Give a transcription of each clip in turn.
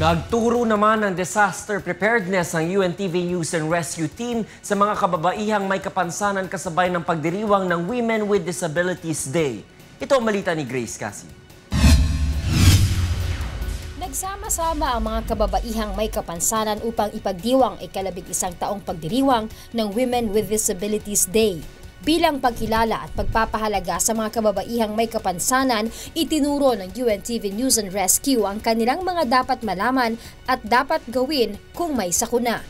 Nagturo naman ng disaster preparedness ang UNTV News and Rescue Team sa mga kababaihang may kapansanan kasabay ng pagdiriwang ng Women with Disabilities Day. Ito ang balita ni Grace Cassie. Nagsama-sama ang mga kababaihang may kapansanan upang ipagdiwang ika-11 taong pagdiriwang ng Women with Disabilities Day. Bilang pagkilala at pagpapahalaga sa mga kababaihang may kapansanan, itinuro ng UNTV News and Rescue ang kanilang mga dapat malaman at dapat gawin kung may sakuna.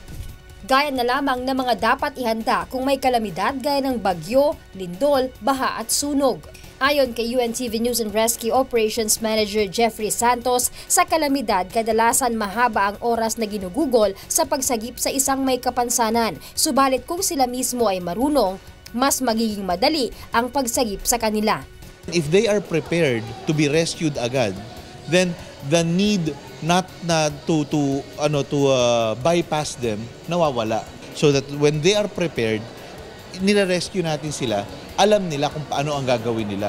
Gaya na lamang ng mga dapat ihanda kung may kalamidad gaya ng bagyo, lindol, baha at sunog. Ayon kay UNTV News and Rescue Operations Manager Jeffrey Santos, sa kalamidad kadalasan mahaba ang oras na ginugugol sa pagsagip sa isang may kapansanan. Subalit kung sila mismo ay marunong, mas magiging madali ang pagsagip sa kanila. If they are prepared to be rescued agad, then the need not to bypass them nawawala. So that when they are prepared, nire-rescue natin sila, alam nila kung paano ang gagawin nila.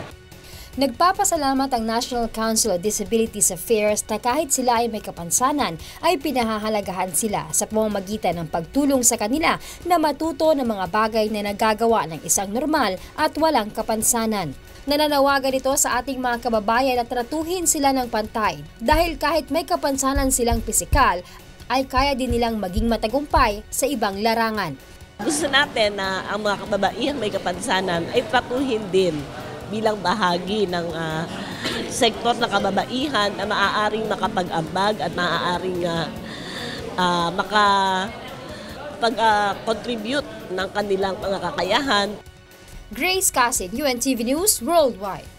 Nagpapasalamat ang National Council on Disabilities Affairs na kahit sila ay may kapansanan ay pinahahalagahan sila sa pamamagitan ng pagtulong sa kanila na matuto ng mga bagay na nagagawa ng isang normal at walang kapansanan. Nananawagan ito sa ating mga kababayan na tratuhin sila ng pantay dahil kahit may kapansanan silang pisikal ay kaya din nilang maging matagumpay sa ibang larangan. Gusto natin na ang mga kababaihan may kapansanan ay tratuhin din bilang bahagi ng sektor ng kababaihan na maaaring makapag-ambag at maaaring makapag-contribute ng kanilang mga kakayahan. Grace Cassie, UNTV News Worldwide.